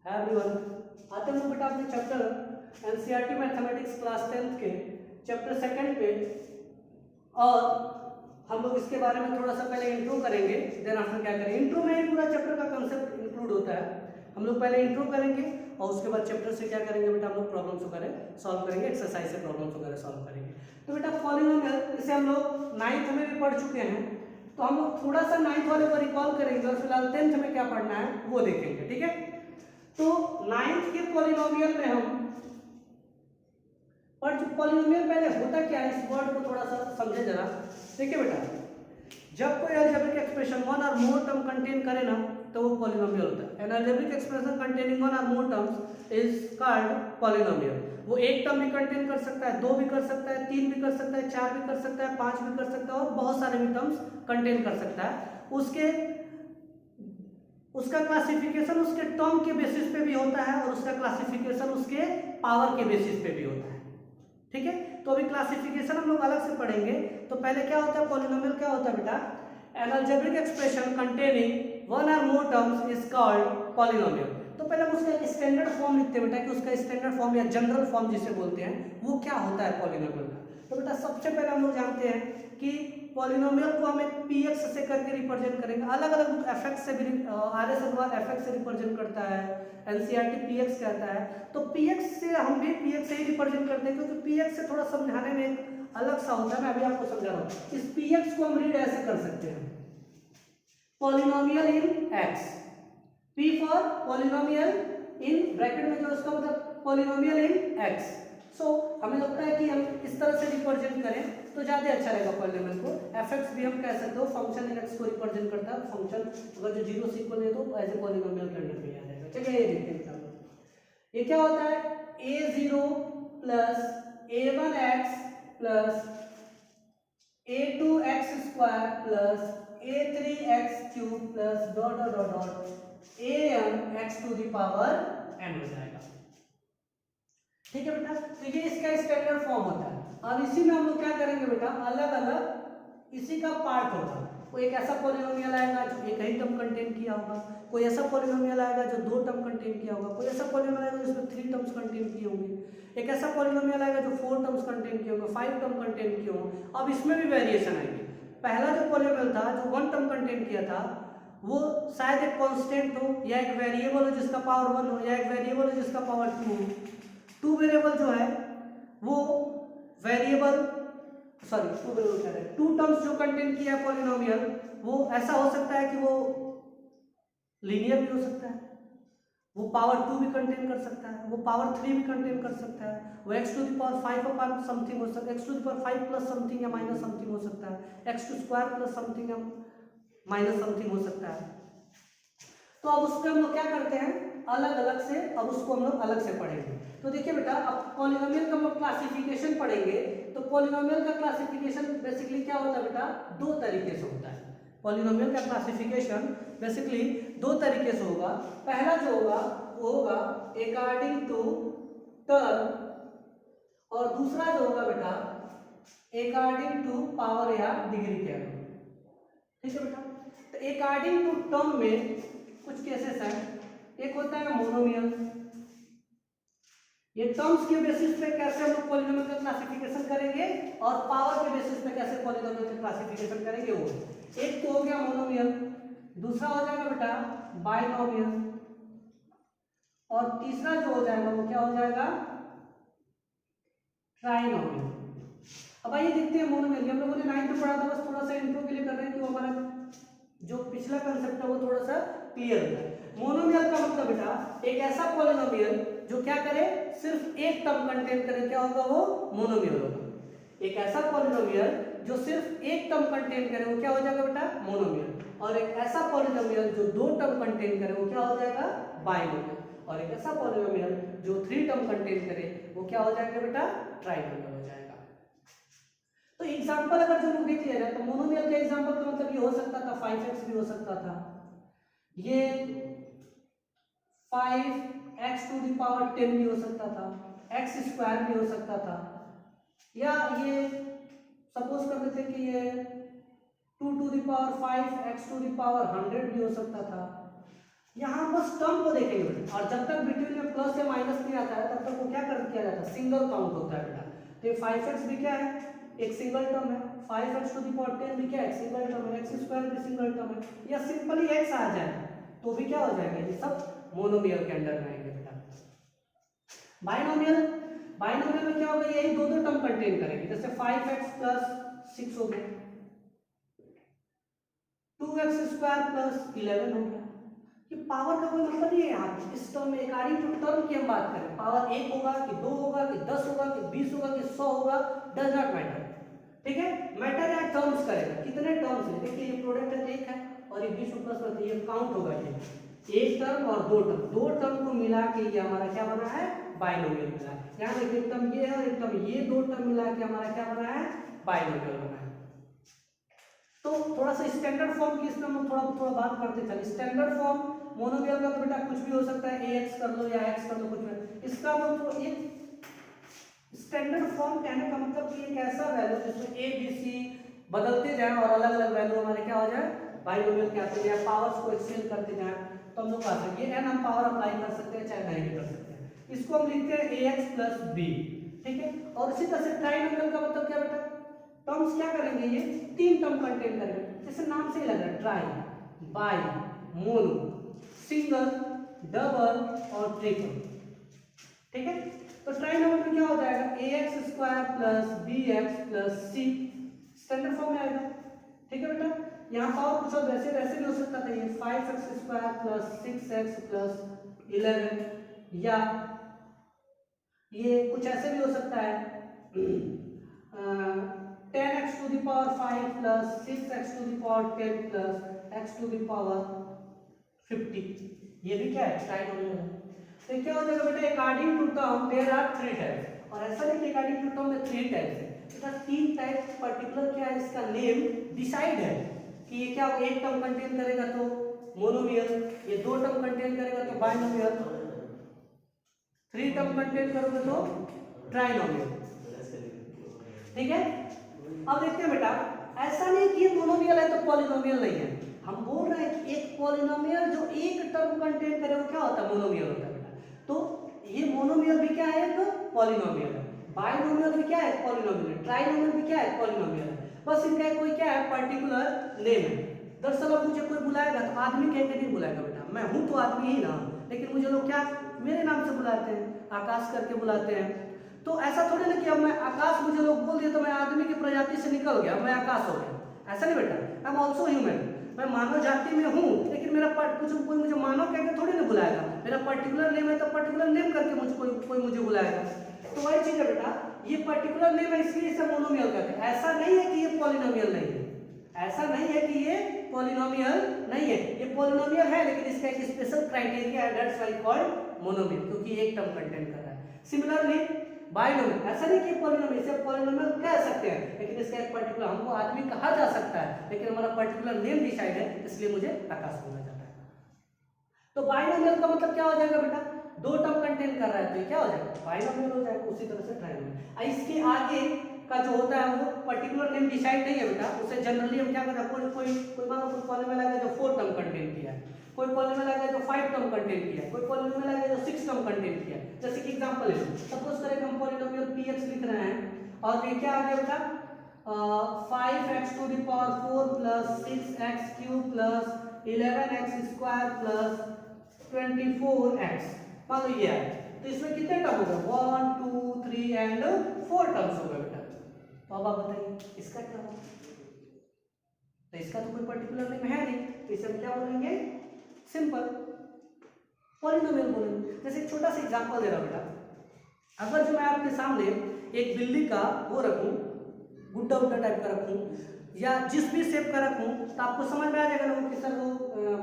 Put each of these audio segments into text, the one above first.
है एवरीवन। आते हैं बेटा अपने chapter NCERT mathematics class 10th के चैप्टर 2 पे, और हम लोग इसके बारे में थोड़ा सा पहले इंट्रो करेंगे, देन आफ्टर क्या करेंगे। इंट्रो में ही पूरा चैप्टर का कंसेप्ट इंक्लूड होता है। हम लोग पहले इंट्रो करेंगे और उसके बाद चैप्टर से क्या करेंगे बेटा, हम लोग प्रॉब्लम्स वगैरह सॉल्व करेंगे, एक्सरसाइज से प्रॉब्लम्स वगैरह सॉल्व करेंगे। तो बेटा पॉलिनोमियल, इसे हम लोग 9th में भी पढ़ चुके हैं, तो हम लोग थोड़ा सा 9th वाले को रिकॉल करेंगे और फिलहाल 10th में क्या पढ़ना है वो देखेंगे, ठीक है। तो 9th के पॉलिनोमियल में हम पॉलिनोमियल पहले होता क्या है, इस वर्ड को थोड़ा सा समझे जरा। देखिए बेटा, जब कोई algebraic expression one or more term contain करे ना तो वो पॉलिनोमियल होता है। An algebraic expression containing one or more terms is called polynomial. वो एक टर्म भी कंटेन कर सकता है, 2 भी कर सकता है, 3 भी कर सकता है, 4 भी कर सकता है, 5 भी कर सकता है और बहुत सारे भी टर्म्स कंटेन कर सकता है। उसका क्लासिफिकेशन उसके टर्म के बेसिस पे भी होता है और उसका क्लासिफिकेशन उसके पावर के बेसिस पे भी होता है, ठीक है। तो अभी क्लासिफिकेशन हम लोग अलग से पढ़ेंगे। तो पहले क्या होता है, पॉलिनोमियल क्या होता है बेटा, an algebraic expression containing one or more terms is called polynomial. तो पहले हम उसका स्टैंडर्ड फॉर्म लिखते हैं बेटा, कि उसका स्टैंडर्ड फॉर्म या जनरल फॉर्म जिसे बोलते हैं वो क्या होता है पॉलिनोमियल का। तो बेटा सबसे पहले हम लोग जानते हैं कि पॉलिनोमियल को हम एक px से करके रिप्रेजेंट करेंगे। अलग अलग बुक fx से भी, RS अग्रवाल fx से रिप्रेजेंट करता है, एनसीईआरटी px कहता है। तो px से हम भी px से ही रिप्रेजेंट करते हैं, क्योंकि px से थोड़ा समझाने में एक अलग सा होता है। मैं अभी आपको समझा रहा हूँ। इस px को हम रीड ऐसे कर सकते हैं, polynomial in x, p for polynomial in bracket में जो उसका मतलब पॉलिनोमियल इन x। सो हमें लगता है कि हम इस तरह से रिप्रेजेंट करें तो ज्यादा अच्छा रहेगा पॉलिनोमियल को। fx भी हम कह सकते हो, फंक्शन इन x को रिप्रेजेंट करता है। फंक्शन अगर जो 0 से इक्वल है तो एज ए पॉलिनोमियल के अंडर में आ जाएगा। चलिए ये देखते हैं। ये क्या होता है, a0 plus a1x plus a2x square plus a3x cube plus dot dot dot dot an x to the power n हो जाएगा, ठीक है बेटा। तो ये इसका स्टैंडर्ड फॉर्म होता है। अब इसी में हम लोग क्या करेंगे बेटा, अलग अलग इसी का पार्ट होगा। कोई एक ऐसा पॉलिनोमियल आएगा जो एक ही टर्म कंटेन किया होगा, कोई ऐसा पॉलिनोमियल आएगा जो 2 टर्म कंटेन किया होगा, कोई ऐसा पॉलिनोमियल आएगा जिसमें 3 टर्म्स कंटेन किए होंगे, एक ऐसा पॉलिनोमियल आएगा जो 4 टर्म्स कंटेन किए होंगे, 5 टर्म कंटेन किए होंगे। अब इसमें भी वेरिएशन आएंगे। पहला जो पॉलिनोमियल था जो 1 टर्म कंटेन किया था वो शायद एक कांस्टेंट हो, या एक वेरिएबल हो जिसका पावर 1 हो, या एक वेरिएबल हो जिसका पावर 2 हो। 2 वेरिएबल जो है वो वेरिएबल, सॉरी 2 वेरिएबल कह रहे हैं, 2 टर्म्स जो कंटेन किया है पॉलिनोमियल, वो ऐसा हो सकता है कि वो लीनियर भी हो सकता है, वो पावर 2 भी कंटेन कर सकता है, वो पावर 3 भी कंटेन कर सकता है, वो x to the power 5 upon something हो सकता है, x to the power 5 plus something या माइनस समथिंग हो सकता है, x to square plus something या माइनस समथिंग हो सकता है। तो अब उसको हम लोग क्या करते हैं, अलग अलग से, अब उसको हम लोग अलग से पढ़ेंगे। तो देखिए बेटा, अब पॉलिनोमियल का हम लोग क्लासिफिकेशन पढ़ेंगे। तो पॉलिनोमियल का क्लासिफिकेशन बेसिकली क्या होता है बेटा, 2 तरीके से होता है। पॉलिनोमियल का क्लासिफिकेशन बेसिकली 2 तरीके से होगा। पहला जो होगा वो होगा अकॉर्डिंग टू टर्म, और दूसरा जो होगा बेटा अकॉर्डिंग टू पावर या डिग्री के अनुसार, ठीक है बेटा। तो अकॉर्डिंग टू टर्म में कुछ केसेस हैं। एक होता है मोनोमियल, ये टर्म्स के बेसिस पे कैसे हम लोग पॉलिनोमियल का क्लासिफिकेशन करेंगे और पावर के बेसिस पे कैसे पॉलिनोमियल का क्लासिफिकेशन करेंगे वो। एक तो हो गया मोनोमियल, दूसरा हो जाएगा बेटा बाइनोमियल, और तीसरा जो हो जाएगा वो क्या हो जाएगा, ट्राइनोमियल। अब आइए देखते हैं मोनोमियल। हम लोगों ने 9th में पढ़ा था, बस थोड़ा सा इंट्रो के लिए कर रहे हैं कि हमारा जो पिछला कंसेप्ट है वो थोड़ा सा क्लियर हो जाए। मोनोमियल का मतलब बेटा एक ऐसा पॉलिनोमियल जो क्या करे, सिर्फ एक टर्म कंटेन करे, क्या होगा वो मोनोमियल होगा। एक ऐसा पॉलिनोमियल जो सिर्फ एक टर्म कंटेन करे वो क्या हो जाएगा बेटा, मोनोमियल। और एक ऐसा पॉलिनोमियल जो 2 टर्म कंटेन करे वो क्या हो जाएगा, बाइनोमियल। और एक ऐसा पॉलिनोमियल जो 3 टर्म कंटेन करे वो क्या हो जाएगा बेटा, ट्राइनोमियल हो जाएगा। तो एग्जांपल अगर जो लोग देख ले रहे हैं, तो मोनोमियल का एग्जांपल का मतलब ये हो सकता था 5x भी हो सकता था, ये 5x टू द पावर 10 भी हो सकता था, x स्क्वायर भी हो सकता था, या ये सपोज कर लेते कि ये 2 to the power 5 x to the power 100 भी हो सकता था। यहाँ बस बस टर्म को देखेंगे बेटा, और जब तक बिटवीन में प्लस या माइनस नहीं आता है तब तक वो क्या किया जाता है, सिंगल काउंट होता है बेटा। तो ये 5x भी क्या है, एक सिंगल टर्म है, 5x टू द पावर 10 भी क्या है, सिंगल टर्म है, x स्क्वायर भी सिंगल टर्म है, या सिंपली x आ जाए तो भी क्या हो जाएगा, ये सब मोनोमियल के अंडर में आएंगे बेटा। बाइनोमियल, बाइनोमियल में क्या होगा, यही दो दो टर्म कंटेन करेंगे, जैसे 5x प्लस 6 हो गया, 2x स्क्वायर प्लस 11 हो गया। ये पावर का कोई मतलब नहीं है यहाँ पे, इस टर्म में अकॉर्डिंग टू टर्म की हम बात करें, पावर 1 होगा कि 2 होगा कि 10 होगा कि 20 होगा कि 100 होगा, डज नॉट मैटर, ठीक है। मैटर है टर्म्स करेगा, कितने टर्म्स है, देखिए ये प्रोडक्ट है 1 है और ये 20 प्लस होता है, ये काउंट होगा, ये एक टर्म और दो टर्म को मिला के ये हमारा क्या बना है, बाइनोमियल बना है। यहाँ देखिए एक टर्म ये है और एक टर्म ये, दो टर्म मिला के हमारा क्या बना है, बाइनोमियल बना है। तो थोड़ा सा स्टैंडर्ड फॉर्म की इसमें हम थोड़ा बात करते चले। स्टैंडर्ड फॉर्म मोनोमियल का तो बेटा कुछ भी हो सकता है, ax कर लो या x कर लो, कुछ भी। इसका मतलब एक स्टैंडर्ड फॉर्म कहने का मतलब कि एक ऐसा वैल्यू जिसमें a b c बदलते जाएं और अलग अलग वैल्यू हमारे क्या हो जाए, बाइनोमियल के आते हैं, पावर्स को एक्सचेंज करते जाएं, तो हम लोग कह सकते हैं ये n हम पावर अप्लाई कर सकते हैं, चाहे नहीं भी कर सकते हैं। इसको हम लिखते हैं ax प्लस b, ठीक है। और इसी तरह से ट्राइनोमियल का मतलब क्या बेटा, टर्म्स क्या करेंगे, ये तीन टर्म कंटेन करेंगे, जैसे नाम से ही लग रहा है, try, by, mono, single, double और ट्रिपल, ठीक है। तो ट्राइनोमियल में क्या हो जाएगा, ax square plus bx plus c, standard form में आएगा, ठीक है बेटा। यहाँ पावर कुछ और वैसे वैसे भी हो सकता था, ये 5x square plus 6x plus 11, या ये कुछ ऐसे भी हो सकता है 10x to the power 5 plus 6x to the power 10 plus x to the power 50, ये भी क्या है, ट्राइनोमियल है। तो क्या हो जाएगा बेटा, according to term there are 3 types, और ऐसा नहीं कि अकॉर्डिंग टू टर्म में 3 टाइप्स है, इसका 3 टाइप पर्टिकुलर क्या है, इसका नेम डिसाइड है कि ये क्या एक टर्म कंटेन करेगा तो मोनोमियल, ये दो टर्म कंटेन करेगा तो बाइनोमियल, 3 टर्म कंटेन करोगे तो ट्राइनोमियल, ठीक है। अब देखते हैं बेटा, ऐसा नहीं कि ये मोनोमियल है तो पॉलिनोमियल नहीं है, हम बोल रहे हैं कि एक पॉलिनोमियल जो एक टर्म कंटेन करे वो क्या होता है, मोनोमियल होता है बेटा। तो ये मोनोमियल भी क्या है, एक पॉलिनोमियल है, बाइनोमियल भी क्या है, पॉलिनोमियल है, ट्राइनोमियल भी क्या है, पॉलिनोमियल है, बस इनका कोई क्या है, पर्टिकुलर नेम है। दरअसल अब मुझे कोई बुलाएगा तो आदमी कह के नहीं बुलाएगा बेटा, मैं हूं तो आदमी ही ना, लेकिन मुझे लोग क्या मेरे नाम से बुलाते हैं, आकाश करके बुलाते हैं। तो ऐसा थोड़ी ना कि अब मैं आकाश, मुझे लोग बोल दिए तो मैं आदमी की प्रजाति से निकल गया, मैं आकाश हो गया, ऐसा नहीं बेटा। आई एम ऑल्सो ह्यूमन, मैं मानव जाति में हूँ, लेकिन मेरा कुछ कोई मुझे मानव कह के थोड़ी ना बुलाएगा, मेरा पर्टिकुलर नेम है तो पर्टिकुलर नेम करके मुझे कोई मुझे बुलाएगा। तो वही चीज है बेटा, ये पर्टिकुलर नेम है इसलिए इसे मोनोमियल कहते हैं। ऐसा नहीं है कि ये पॉलिनोमियल नहीं है, ऐसा नहीं है कि ये पॉलिनोमियल नहीं है, ये पॉलिनोमियल है, लेकिन इसका एक स्पेशल क्राइटेरिया है, दैट्स व्हाई कॉल्ड मोनोमियल, क्योंकि एक टर्म कंटेन कर रहा है। सिमिलरली बाइनोमियल, ऐसा नहीं कि पॉलिनोमियल, इसे पॉलिनोमियल कह सकते हैं, लेकिन इसका एक पर्टिकुलर, हमको आदमी कहा जा सकता है, लेकिन हमारा पर्टिकुलर नेम डिसाइड है, इसलिए मुझे आकाश बोला जाता है। तो बाइनोमियल का मतलब क्या हो जाएगा बेटा, दो टर्म कंटेन कर रहा है तो ये क्या हो जाएगा, बाइनोमियल हो जाएगा। उसी तरह से ट्राइनोमियल, इसके आगे का जो होता है वो पर्टिकुलर नेम डिसाइड नहीं है बेटा, उसे जनरली हम क्या करते हैं, कोई मान लो कोई पॉलिनोमियल आ गया जो 4 टर्म कंटेन किया है, कोई पॉलिनोमियल आ गया जो 5 टर्म कंटेन किया है, कोई पॉलिनोमियल आ गया जो 6 टर्म कंटेन किया है। जैसे कि एग्जांपल ले लो, सपोज करें हम पॉलिनोमियल px लिख रहे हैं और ये क्या आ गया बेटा, 5x to the power 4 plus 6x cube plus 11x square plus 24x, मान लो ये है। तो इसमें कितने टर्म हो गए, 1 2 3 एंड 4 टर्म्स हो गए बेटा। तो अब आप बताइए इसका क्या होगा, तो इसका तो कोई पर्टिकुलर नेम है नहीं, तो इसे हम क्या बोलेंगे, सिंपल पॉलिनोमियल बोलेंगे। जैसे एक छोटा सा एग्जांपल दे रहा हूं बेटा, अगर जो मैं आपके सामने एक बिल्ली का वो रखूं, गुड्डा उड्डा टाइप का रखूं या जिस भी शेप का रखूं, तो आपको समझ में आ जाएगा ना कि सर वो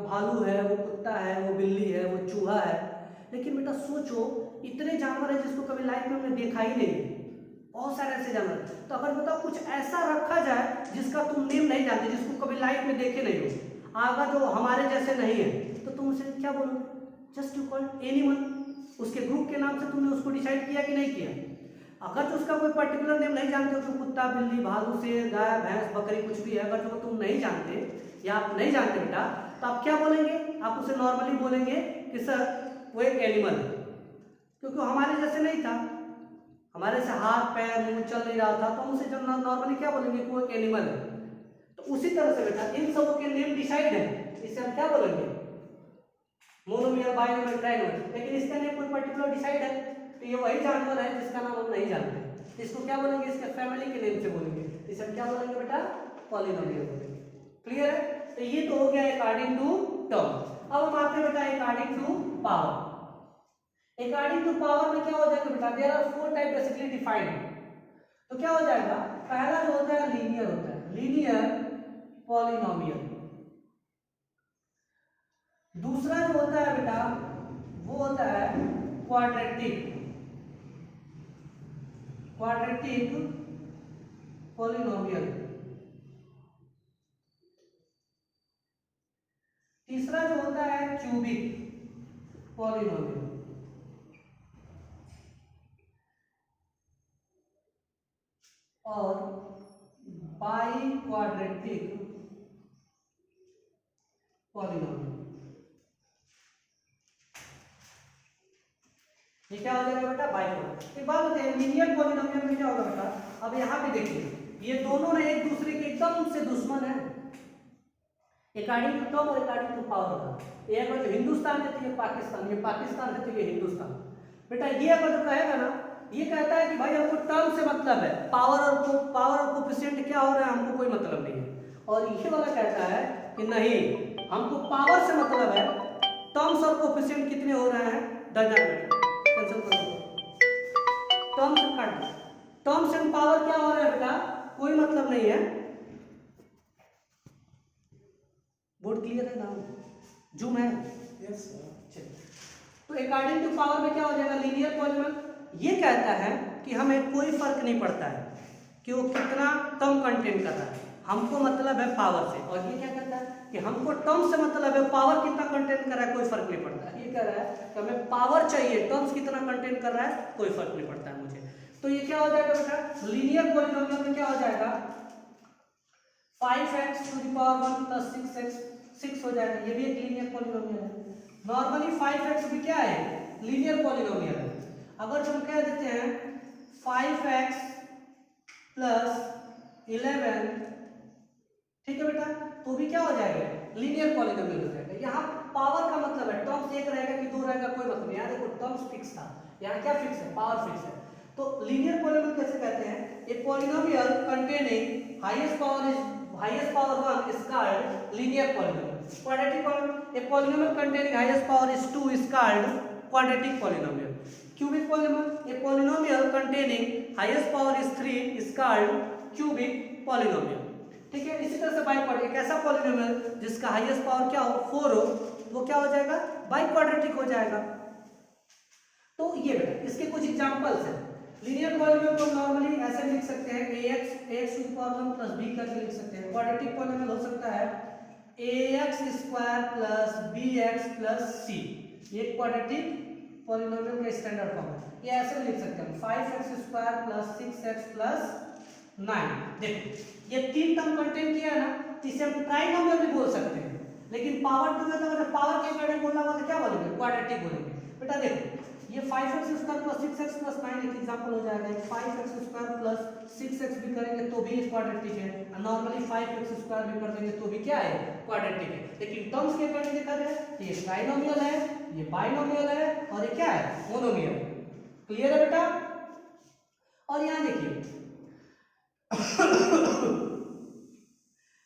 भालू है, वो कुत्ता है, वो बिल्ली है, वो चूहा है। लेकिन बेटा सोचो, इतने जानवर है जिसको कभी लाइफ में हमने देखा ही नहीं, बहुत सारे ऐसे जानवर। तो अगर बताओ कुछ ऐसा रखा जाए जिसका तुम नेम नहीं जानते, जिसको कभी लाइफ में देखे नहीं हो, आगा जो हमारे जैसे नहीं है, तो तुम उसे क्या बोलोगे, जस्ट यू कॉल एनिमल, उसके ग्रुप के नाम से तुमने उसको डिसाइड किया कि नहीं किया। अगर तो उसका कोई पर्टिकुलर नेम नहीं जानते हो, तो कुत्ता बिल्ली भालू शेर गाय भैंस बकरी कुछ भी है, अगर तो तुम नहीं जानते या आप नहीं जानते बेटा, तो आप क्या बोलेंगे, आप उसे नॉर्मली बोलेंगे कि सर वो एक एनिमल है, क्योंकि हमारे जैसे नहीं था, हमारे से हाथ पैर मुंह चल नहीं रहा था, तो हम उसे जब नॉर्मली क्या बोलेंगे कि वो एक एनिमल है। तो उसी तरह से बेटा इन सबों के नेम डिसाइड है, इसे हम क्या बोलेंगे, मोनोमियल, बाइनोमियल, ट्राइनोमियल, लेकिन इसका नेम कोई पर्टिकुलर डिसाइड है। तो ये वही जानवर है जिसका नाम हम नहीं जानते, इसको क्या बोलेंगे, इसके फैमिली के नेम से बोलेंगे, इसे हम क्या बोलेंगे बेटा, पॉलिनोमियल बोलेंगे। क्लियर है? तो ये तो हो गया अकॉर्डिंग टू टर्म। अब हम आते हैं बेटा according to power. According to power में क्या हो जाएगा बेटा, there are 4 type basically defined. तो क्या हो जाएगा, पहला जो होता है लीनियर होता है, लीनियर पॉलिनोमियल। दूसरा जो होता है बेटा वो होता है क्वाड्रेटिक, क्वाड्रेटिक पॉलिनोमियल। तीसरा जो होता है क्यूबिक पॉलिनोमियल। और बाई क्वाड्रेटिक पॉलिनोमियल। ये क्या हो जाएगा बेटा, बाई क्वाड्रेटिक। एक बात बताइए, लीनियर पॉलिनोमियल में क्या होगा बेटा, अब यहाँ पे देखिए ये दोनों ने एक दूसरे के एकदम से दुश्मन है, अकॉर्डिंग टू टर्म और अकॉर्डिंग टू पावर का। ये अगर हिंदुस्तान है तो ये पाकिस्तान, ये पाकिस्तान है तो ये हिंदुस्तान। बेटा ये अगर जो कहेगा ना, ये कहता है कि भाई हमको टर्म से मतलब है, पावर और कोफिशिएंट क्या हो रहा है हमको कोई मतलब नहीं है। और ये वाला कहता है कि नहीं, हमको पावर से मतलब है, टर्म्स और कोफिशिएंट कितने हो रहे हैं डजंट मैटर, कैंसिल कर दो, टर्म्स काट दो, टर्म्स एंड पावर क्या हो रहा है बेटा, कोई मतलब नहीं है। बोर्ड क्लियर है ना, जूम है? Yes sir. तो अकॉर्डिंग टू पावर में क्या हो जाएगा, लीनियर पॉलिनोमियल ये कहता है कि हमें कोई फर्क नहीं पड़ता है कि वो कितना टर्म कंटेन कर रहा है, हमको मतलब है पावर से। और ये क्या कहता है कि हमको टर्म से मतलब है, पावर कितना कंटेन कर रहा है कोई फर्क नहीं पड़ता है। ये कह रहा है कि हमें पावर चाहिए, टर्म्स कितना कंटेन कर रहा है कोई फर्क नहीं पड़ता है मुझे। तो ये क्या हो जाएगा बेटा, लीनियर पॉलिनोमियल में क्या हो जाएगा, 5x to the power 1 plus 6x 6 हो जाएगा, ये भी एक लीनियर पॉलिनोमियल है। नॉर्मली 5x भी क्या है, लीनियर पॉलिनोमियल है। अगर हम कह देते हैं 5x प्लस 11, ठीक है बेटा, तो भी क्या हो जाएगा, लीनियर पॉलिनोमियल हो जाएगा। यहाँ पावर का मतलब है टर्म्स एक रहेगा कि दो रहेगा कोई मतलब नहीं, यहाँ देखो टर्म्स फिक्स था, यहाँ क्या फिक्स है, पावर फिक्स है। तो लीनियर पॉलिनोमियल कैसे कहते हैं, a polynomial containing highest power 1 is called linear polynomial. Quadratic polynomial, a polynomial containing highest power is 2 is called quadratic polynomial. Cubic polynomial, a polynomial containing highest power is 3 is called cubic polynomial. ठीक है, इसी तरह से by quadratic, एक ऐसा polynomial जिसका highest power क्या हो 4 हो, वो क्या हो जाएगा, बाई क्वाड्रेटिक हो जाएगा। तो ये बेटा इसके कुछ एग्जांपल्स हैं। लीनियर पॉलिनोमियल को नॉर्मली ऐसे लिख सकते हैं, ax to the power 1 plus b करके लिख सकते हैं। क्वाड्रेटिक पॉलिनोमियल हो सकता है ax square plus bx plus c, ये क्वाड्रेटिक पॉलिनोमियल का स्टैंडर्ड फॉर्म है। ये ऐसे लिख सकते हैं 5x square plus 6x plus 9। देखो ये तीन टर्म कंटेन किया है ना, तो इसे हम ट्राइनोमियल भी बोल सकते हैं, लेकिन पावर टू में तो मतलब पावर के अकॉर्डिंग बोलना होगा तो क्या बोलेंगे, क्वाड्रेटिक बोलेंगे। बेटा देखो ये 5x square plus 6x plus 9 एक एग्जांपल हो जाएगा, 5x स्क्वायर प्लस 6x भी करेंगे तो भी क्वाड्रेटिक है, और नॉर्मली 5x स्क्वायर भी कर देंगे तो भी क्या है, क्वाड्रेटिक है। लेकिन टर्म्स के अकॉर्डिंग देखा जाए तो ये ट्राइनोमियल है, ये बाइनोमियल है, और ये क्या है, मोनोमियल। क्लियर है बेटा? और यहां देखिए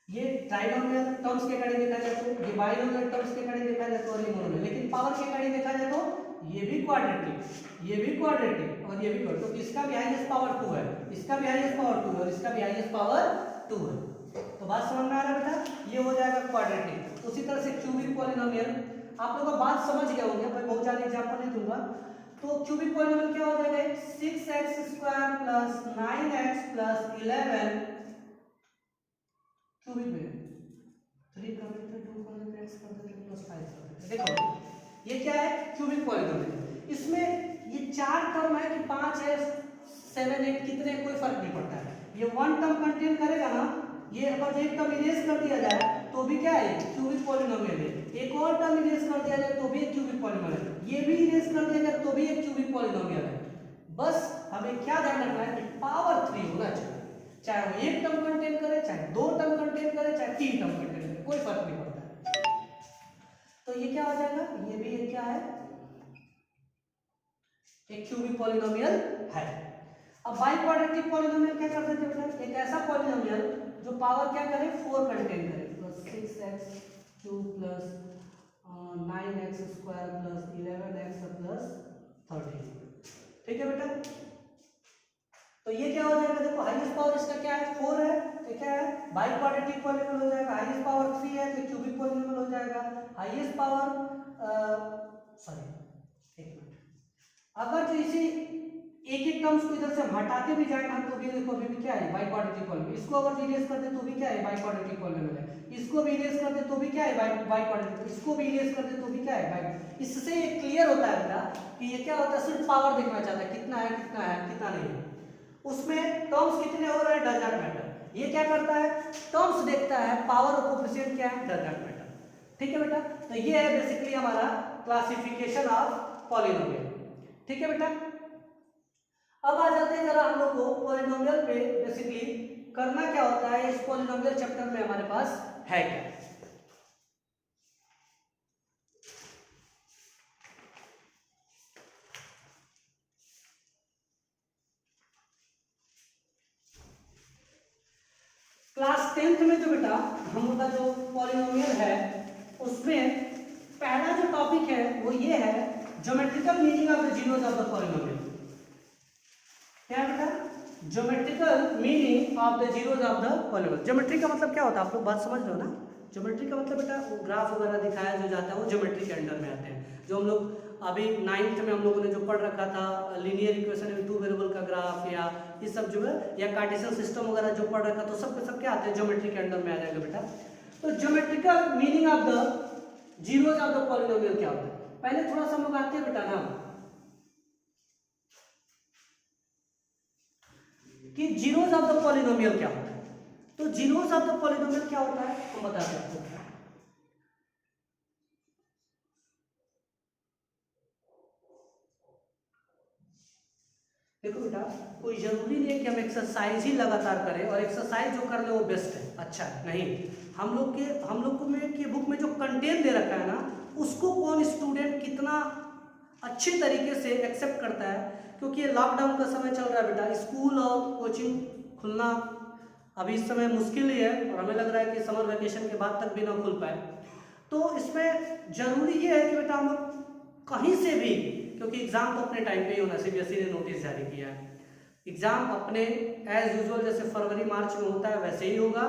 ये ट्राइनोमियल टर्म्स के अकॉर्डिंग देखा जाए तो, ये बाइनोमियल टर्म्स के अकॉर्डिंग देखा जाए तो, और ये मोनोमियल। लेकिन पावर के अकॉर्डिंग देखा जाए तो ये भी क्वाड्रेटिक, ये भी क्वाड्रेटिक, और ये भी क्वाड्रेटिक। तो इसका भी हाईएस्ट पावर 2 है, इसका भी हाईएस्ट पावर 2 है, और इसका भी हाईएस्ट पावर 2 है। तो बात समझ में आ रहा है बेटा, ये हो जाएगा क्वाड्रेटिक। उसी तरह से क्यूबिक पॉलिनोमियल, आप लोगों को बात समझ गए होंगे, मैं बहुत ज्यादा एग्जांपल नहीं दूंगा। तो क्यूबिक पॉलिनोमियल क्या हो जाएगा, 6x square plus 9x plus 11 cubic में 3 कर देते हैं, 2 कर देते हैं, x कर देते हैं, प्लस 5 कर देते हैं। देखो ये क्या है, क्यूबिक पॉलिनोमियल। इसमें ये 4 टर्म है कि 5 है, 7 8 कितने, कोई फर्क नहीं पड़ता है। ये 1 टर्म कंटेन करेगा ना, ये अगर एक टर्म इरेज कर दिया जाए तो भी क्या है, क्यूबिक पॉलिनोमियल है। एक और टर्म इरेज कर दिया जाए तो भी एक क्यूबिक पॉलिनोमियल है, ये भी इरेज कर दिया जाए तो भी एक क्यूबिक पॉलिनोमियल है। बस हमें क्या ध्यान रखना है कि पावर 3 होना चाहिए, चाहे वो एक टर्म कंटेन करे, चाहे दो टर्म कंटेन करे, चाहे तीन टर्म कंटेन करे, कोई फर्क नहीं पड़ता है। तो ये क्या हो जाएगा, ये भी एक क्या है, एक क्यूबिक पॉलिनोमियल है। अब बाई क्वाड्रेटिक पॉलिनोमियल क्या कर देते हैं, एक ऐसा पॉलिनोमियल जो पावर क्या करे, 4 कंटेन करे, plus 6x cube plus 9x square plus 11x plus 13। ठीक है बेटा, तो ये क्या हो जाएगा, देखो हाईएस्ट पावर इसका क्या है, 4 है, तो क्या है बाई क्वाड्रेटिक पॉलिनोमियल हो जाएगा। हाईएस्ट पावर 3 है तो क्यूबिक पॉलिनोमियल हो जाएगा। हाईएस्ट पावर अगर जो इसी एक एक टर्म्स को इधर से हम हटाते भी जाए ना तो भी देखो अभी भी क्या है, बाई क्वाड्रेटिक पॉलिनोमियल। इसको अगर इरेज कर दे तो भी क्या है, बाई क्वाड्रेटिक पॉलिनोमियल है। इसको भी इरेज कर दे तो भी क्या है, बाई क्वाड्रेटिक। इसको भी इरेज कर दे तो भी क्या है, बाई। इससे ये क्लियर होता है बेटा कि ये क्या होता है, सिर्फ पावर देखना चाहता है, कितना है कितना है कितना नहीं है, उसमें टर्म्स कितने हो रहे हैं डज नॉट मैटर। ये क्या करता है, टर्म्स देखता है, पावर और कोएफिशिएंट क्या है, डज नॉट मैटर। ठीक है बेटा, तो ये है बेसिकली हमारा क्लासिफिकेशन ऑफ पॉलिनोमियल। ठीक है बेटा, अब आ जाते हैं जरा हम लोग को पॉलिनोमियल पे बेसिकली करना क्या होता है, इस पॉलिनोमियल चैप्टर में हमारे पास है क्या। क्लास 10th में जो बेटा हम लोग का जो पॉलिनोमियल है उसमें पहला जो टॉपिक है वो ये है, geometrical meaning of the zeros of the polynomial. क्या है बेटा, geometrical meaning of the zeros of the polynomial. Geometry का मतलब क्या होता है, आप लोग बात समझ रहे हो ना। ज्योमेट्री का मतलब बेटा वो ग्राफ वगैरह दिखाया जो जाता है वो ज्योमेट्री के अंडर में आते हैं। जो हम लोग अभी 9th में हम लोगों ने जो पढ़ रखा था, लीनियर इक्वेशन में 2 वेरिएबल का ग्राफ या ये सब जो है, या कार्टेशियन सिस्टम वगैरह जो पढ़ रखा तो सब के सब क्या आते हैं, ज्योमेट्री के अंडर में आ जाएगा बेटा। तो geometrical meaning of the zeros of the polynomial क्या होता है, पहले थोड़ा सा हम लोग आते हैं बेटा ना कि जीरोस ऑफ द पॉलिनोमियल क्या होता है। तो जीरोस ऑफ द पॉलिनोमियल क्या होता है हम बताते हैं आपको। देखो बेटा, कोई जरूरी नहीं है कि हम एक्सरसाइज ही लगातार करें और एक्सरसाइज जो कर ले वो बेस्ट है, अच्छा है, नहीं। हम लोग को में की बुक में जो कंटेंट दे रखा है ना, उसको कौन स्टूडेंट कितना अच्छे तरीके से एक्सेप्ट करता है, क्योंकि ये लॉकडाउन का समय चल रहा है बेटा, स्कूल और कोचिंग खुलना अभी इस समय मुश्किल ही है और हमें लग रहा है कि समर वेकेशन के बाद तक भी ना खुल पाए। तो इसमें जरूरी ये है कि बेटा हम लोग कहीं से भी, क्योंकि एग्जाम तो अपने टाइम पे ही होना, सीबीएसई ने नोटिस जारी किया है, एग्जाम अपने एज यूजुअल जैसे फरवरी मार्च में होता है वैसे ही होगा।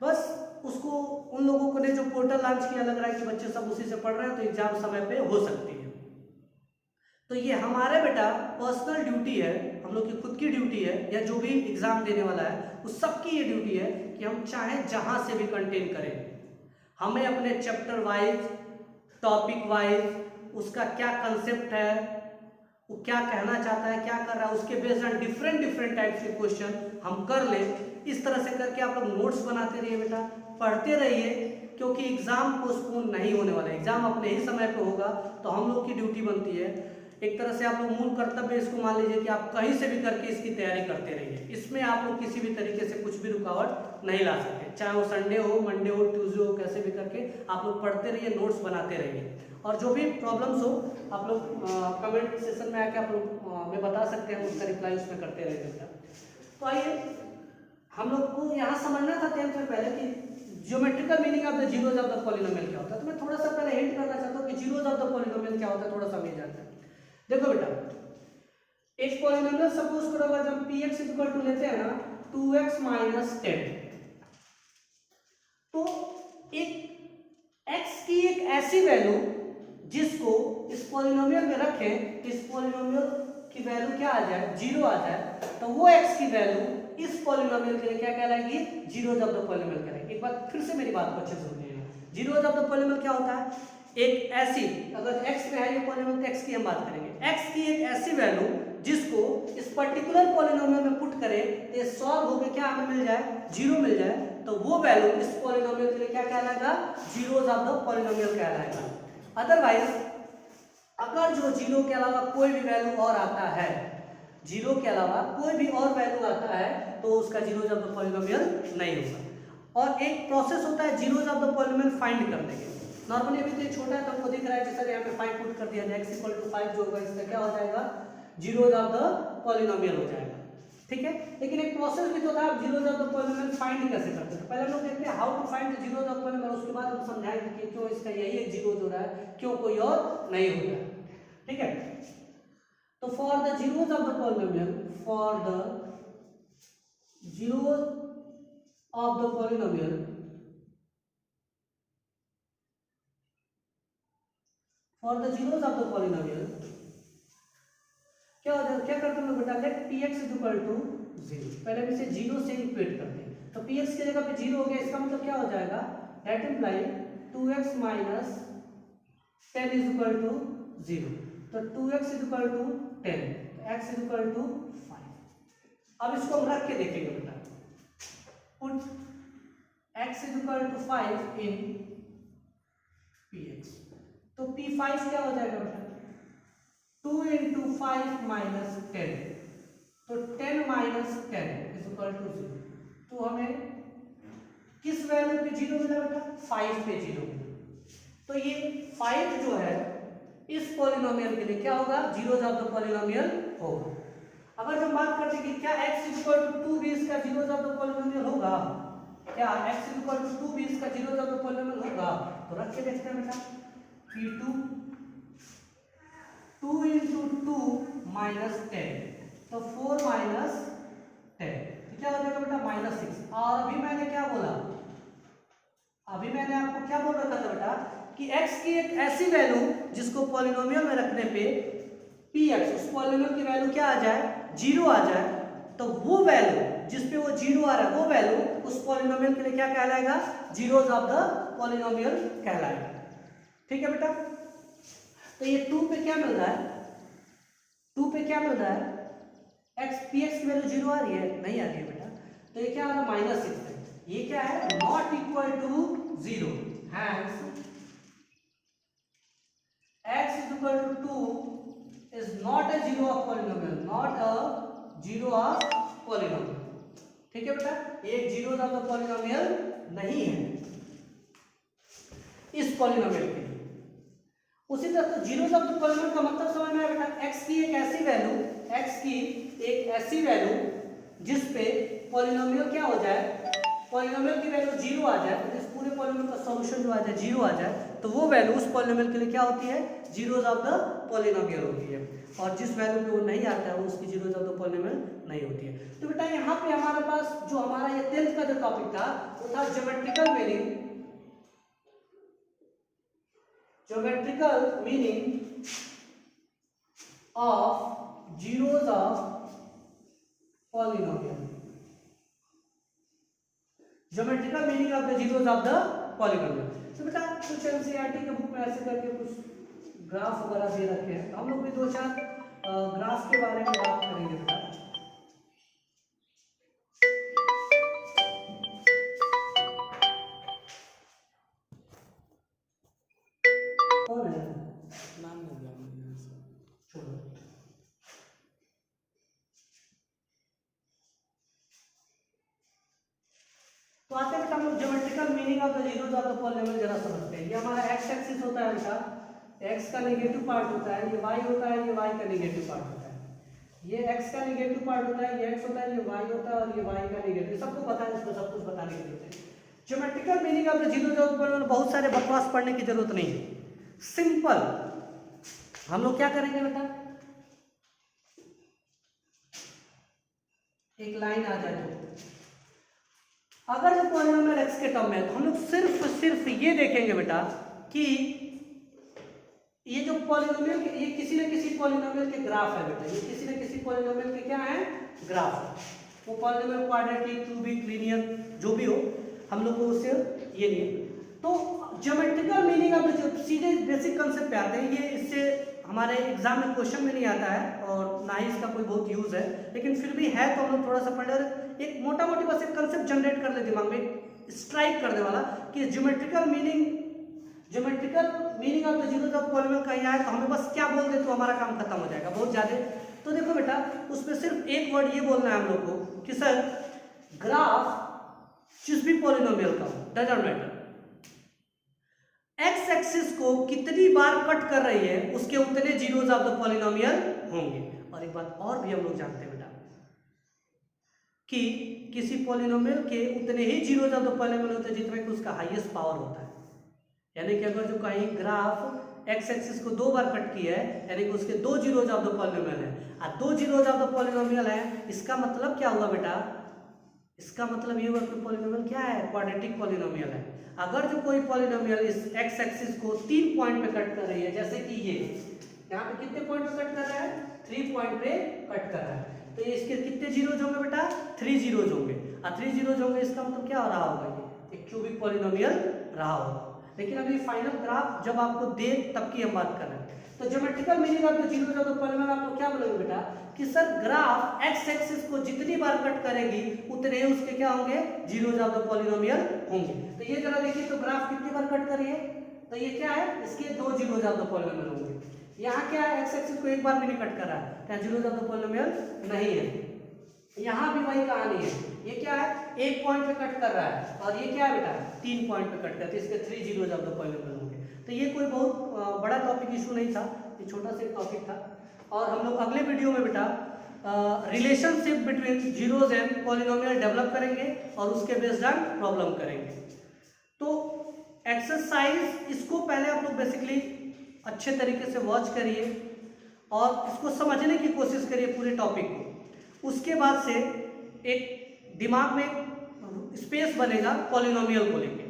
बस उसको उन लोगों को ने जो पोर्टल लॉन्च किया, लग रहा है कि बच्चे सब उसी से पढ़ रहे हैं तो एग्जाम समय पे हो सकती है। तो ये हमारे बेटा पर्सनल ड्यूटी है, हम लोग की खुद की ड्यूटी है, या जो भी एग्जाम देने वाला है उस सबकी ये ड्यूटी है कि हम चाहे जहां से भी कंटेंट करें, हमें अपने चैप्टर वाइज, टॉपिक वाइज, उसका क्या कंसेप्ट है, वो क्या कहना चाहता है, क्या कर रहा है, उसके बेस्ड ऑन डिफरेंट टाइप्स के क्वेश्चन हम कर ले। इस तरह से करके आप लोग नोट्स बनाते रहिए बेटा, पढ़ते रहिए, क्योंकि एग्जाम पोस्टपोन नहीं होने वाला है, एग्जाम अपने ही समय पे होगा। तो हम लोग की ड्यूटी बनती है, एक तरह से आप लोग मूल कर्तव्य इसको मान लीजिए कि आप कहीं से भी करके इसकी तैयारी करते रहिए। इसमें आप लोग किसी भी तरीके से कुछ भी रुकावट नहीं ला सकते, चाहे वो संडे हो, मंडे हो, ट्यूसडे हो, कैसे भी करके आप लोग पढ़ते रहिए, नोट्स बनाते रहिए। और जो भी प्रॉब्लम्स हो आप लोग कमेंट सेशन में आके आप लोग हमें बता सकते हैं, उसका रिप्लाई उसमें करते रहिए बेटा। तो आइए, हम लोग को यहाँ समझना था 10th में पहले कि geometrical meaning of the zeros of the polynomial क्या होता है। तो मैं थोड़ा सा पहले हिंट करना चाहता हूँ कि जीरोस ऑफ द पॉलिनोमियल क्या होता है, थोड़ा सा मिल जाता है। देखो बेटा, एक पॉलिनोमियल सपोज करो, अगर हम px इक्वल टू लेते हैं ना 2x माइनस 10, तो एक x की एक ऐसी वैल्यू जिसको इस पॉलिनोमियल में रखें, इस पॉलिनोमियल की वैल्यू क्या आ जाए, 0 आ जाए, तो वो x की वैल्यू इस पॉलिनोमियल के लिए क्या कहलाएगी, जीरोस ऑफ द पॉलिनोमियल कहलाएगी। एक बार फिर से मेरी बात को अच्छे से सुनिएगा, जीरोस ऑफ द पॉलिनोमियल क्या होता है, एक ऐसी, अगर x में है ये पॉलिनोमियल तो x की हम बात करेंगे, x की एक ऐसी वैल्यू जिसको इस पर्टिकुलर पॉलिनोमियल में पुट करें, ये सॉल्व होकर क्या हमें मिल जाए, 0 मिल जाए, तो वो वैल्यू इस पॉलिनोमियल के लिए क्या कहलाएगा, जीरोस ऑफ द पॉलिनोमियल कहलाएगा। अदरवाइज अगर जो जीरो के अलावा कोई भी वैल्यू और आता है, जीरो के अलावा कोई भी और वैल्यू आता है तो उसका जीरोस ऑफ द पॉलिनोमियल नहीं होगा। और एक प्रोसेस होता है zeros of the polynomial find करने के। नॉर्मली अभी तो ये छोटा है तो हमको दिख रहा है, जैसे यहाँ पे 5 पुट कर दिया जाए, x = 5 जो होगा इसका क्या हो जाएगा, जीरोस ऑफ द पॉलिनोमियल हो जाएगा। ठीक है, लेकिन एक प्रोसेस भी तो था, zeros of the polynomial find कैसे करते हैं। पहले हम लोग देखते हैं how to find the zeros of polynomial, उसके बाद हम समझाएंगे कि क्यों इसका यही एक जीरो हो रहा है, क्यों कोई और नहीं हो रहा है। ठीक है, तो for the zeros of the polynomial, for the zeros of the polynomial, for the zeros of the polynomial क्या हो जाएगा, क्या करते हैं लोग बेटा, लेट px = 0। पहले हम इसे जीरो से इक्वेट करते हैं, तो px की जगह पे जीरो हो गया, इसका मतलब क्या हो जाएगा, दैट इम्प्लाई 2x - 10 = 0। तो 2x = 10, x = 5। अब इसको हम रख के देखेंगे बेटा, पुट x = 5 इन px, तो p5 क्या हो जाएगा बेटा, 2 × 5 - 10, तो 10 - 10 = 0। तो हमें किस वैल्यू पे जीरो मिला बेटा, 5 पे जीरो मिला। तो ये 5 जो है इस पॉलिनोमियल के लिए क्या होगा, जीरोस ऑफ द पॉलिनोमियल होगा। अगर हम बात करते हैं कि क्या x = 2 भी इसका जीरोस ऑफ द पॉलिनोमियल होगा, क्या x = 2 भी इसका जीरोस ऑफ द पॉलिनोमियल होगा, तो रख के देखते हैं बेटा, p2 2 × 2 - 10, तो 4 - 10, तो क्या हो जाएगा बेटा, -6। और अभी मैंने क्या बोला, अभी मैंने आपको क्या बोल रखा था बेटा कि x की एक ऐसी वैल्यू जिसको पॉलिनोमियल में रखने पे px, उस पॉलिनोमियल की वैल्यू क्या आ जाए, जीरो आ जाए, तो वो वैल्यू जिस पे वो जीरो आ रहा है वो वैल्यू उस पॉलिनोमियल के लिए क्या कहलाएगा, जीरोस ऑफ द पॉलिनोमियल कहलाएगा। ठीक है बेटा, तो ये 2 पे क्या मिल रहा है, 2 पे क्या मिल रहा है, px की वैल्यू जीरो आ रही है, नहीं आ रही है बेटा, तो ये क्या आ रहा है, -6 है। ये क्या है, not equal to 0, hence x = 2 is not a zero of polynomial, not a zero of polynomial। ठीक है बेटा, एक जीरोस ऑफ द पॉलिनोमियल नहीं है इस पॉलिनोमियल के लिए। उसी तरह तो जीरोस ऑफ द पॉलिनोमियल का मतलब समझ में आया बेटा, x की एक ऐसी वैल्यू, x की एक ऐसी वैल्यू जिस पे पॉलिनोमियल क्या हो जाए, पॉलिनोमियल की वैल्यू जीरो आ जाए, तो इस पूरे पॉलिनोमियल का सॉल्यूशन जो आ जाए जीरो आ जाए, तो वो वैल्यू उस पॉलिनोमियल के लिए क्या होती है, जीरोस ऑफ द पॉलिनोमियल होती है। और जिस वैल्यू पे वो नहीं आता है वो उसकी जीरोस ऑफ द पॉलिनोमियल नहीं होती है। तो बेटा यहाँ पे हमारे पास जो हमारा ये 10th का जो टॉपिक था वो था geometrical meaning, geometrical meaning of zeros of polynomial, geometrical meaning of the zeros of the polynomial. तो बेटा कुछ एनसीईआरटी के बुक में ऐसे करके कुछ ग्राफ वगैरह दे रखे हैं, हम लोग भी 2-4 ग्राफ के बारे में बात करेंगे बेटा। कौन है, नाम नहीं दिया मैंने, छोड़ो। तो आते हैं बेटा हम लोग geometrical meaning of the zeros of the polynomial जरा समझते हैं। ये हमारा एक्स एक्सिस होता है बेटा, x का नेगेटिव पार्ट होता है, ये y होता है, ये y का नेगेटिव पार्ट होता है। ये x का नेगेटिव पार्ट होता है, ये x होता है, ये y होता है, और ये y का नेगेटिव, सबको पता है, इसको सब कुछ बताने की जरूरत है। Geometrical meaning of the zeros of the polynomial बहुत सारे बकवास पढ़ने की जरूरत नहीं है, सिंपल हम लोग क्या करेंगे बेटा, एक लाइन आ जाए तो अगर जो पॉलिनोमियल x के टर्म में है तो हम लोग सिर्फ ये देखेंगे बेटा कि ये जो पॉलिनोमियल ये किसी न किसी पॉलिनोमियल के ग्राफ है बेटा, ये किसी न किसी पॉलिनोमियल के क्या है, ग्राफ है। वो पॉलिनोमियल क्वाड्रेटिक, क्यूबिक, लीनियर जो भी हो, हम लोग को उससे ये नहीं है। तो ज्योमेट्रिकल मीनिंग ऑफ जो सीधे बेसिक कंसेप्ट पे आते हैं, ये इससे हमारे एग्जाम में क्वेश्चन में नहीं आता है और ना ही इसका कोई बहुत यूज है, लेकिन फिर भी है तो हम लोग थोड़ा सा पढ़ ले, एक मोटा मोटी बस एक कंसेप्ट जनरेट कर ले दिमाग में, स्ट्राइक करने वाला कि geometrical meaning of the zeros of polynomial कहीं आए तो हमें बस क्या बोल दे तो हमारा काम खत्म हो जाएगा बहुत ज्यादा। तो देखो बेटा उसमें सिर्फ एक वर्ड ये बोलना है हम लोग को कि सर ग्राफ जिस भी पॉलीनोमियल का डजंट मैटर, एक्स एक्सिस को कितनी बार कट कर रही है उसके उतने जीरोस ऑफ द पॉलीनोमियल होंगे। और एक बात और भी हम लोग जानते हैं बेटा कि किसी पॉलीनोमियल के उतने ही जीरोस ऑफ द पॉलीनोमियल होते हैं जितने कि उसका हाईएस्ट पावर होता है। यानी कि अगर जो कहीं ग्राफ एक्स एक्सिस को 2 बार कट किया है यानी कि उसके 2 जीरोस ऑफ द पॉलीनोमियल है, और 2 जीरोस ऑफ द पॉलीनोमियल है, इसका मतलब क्या हुआ बेटा, इसका मतलब ये हुआ कि पॉलीनोमियल क्या है, क्वाड्रेटिक पॉलीनोमियल है। अगर जो कोई पॉलीनोमियल इस एक्स एक्सिस को 3 पॉइंट पे कट कर रही है, जैसे कि ये यहाँ पे कितने पॉइंट पे कट कर रहा है, 3 पॉइंट पे कट कर रहा है, तो ये इसके कितने जीरोस होंगे बेटा, 3 जीरोस होंगे। और 3 जीरोस होंगे इसका मतलब क्या रहा होगा, ये एक क्यूबिक पॉलीनोमियल रहा होगा। लेकिन अभी फाइनल ग्राफ जब आपको दे तब की हम बात कर रहे हैं। तो geometrical meaning of the zeros of the polynomial आप लोग क्या बोलोगे बेटा कि सर ग्राफ एक्स एक्सिस को जितनी बार कट करेगी उतने ही उसके क्या होंगे, जीरोस ऑफ द पॉलीनोमियल होंगे। तो ये जरा देखिए तो ग्राफ कितनी बार कट कर रही है, तो ये क्या है, इसके 2 जीरोस ऑफ द पॉलीनोमियल होंगे। यहाँ क्या है, एक्स एक्सिस को एक बार भी नहीं कट कर रहा है, क्या जीरोस ऑफ द पॉलीनोमियल नहीं है। यहाँ भी वही कहानी है, ये क्या है, 1 पॉइंट पे कट कर रहा है, और ये क्या है बेटा 3 पॉइंट पे कट करते हैं, इसके 3 जीरोस ऑफ द पॉलीनोमियल होंगे। तो ये कोई बहुत बड़ा टॉपिक इशू नहीं था, ये छोटा सा टॉपिक था। और हम लोग अगले वीडियो में बेटा relationship between zeros and polynomial develop करेंगे और उसके बेस्ड ऑन प्रॉब्लम करेंगे। तो एक्सरसाइज इसको पहले आप लोग बेसिकली अच्छे तरीके से वॉच करिए और इसको समझने की कोशिश करिए पूरे टॉपिक को। उसके बाद से एक दिमाग में स्पेस बनेगा पॉलिनोमियल को लेके,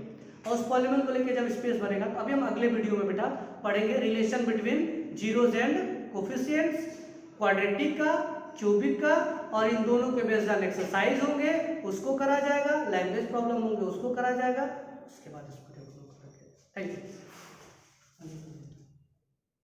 और उस पॉलिनोमियल को लेके जब स्पेस बनेगा तो अभी हम अगले वीडियो में बेटा पढ़ेंगे relation between zeros and coefficients, quadratic का, क्यूबिक का, और इन दोनों के बेस्ड ऑन एक्सरसाइज होंगे उसको करा जाएगा, लैंग्वेज प्रॉब्लम होंगे उसको करा जाएगा। उसके बाद इसको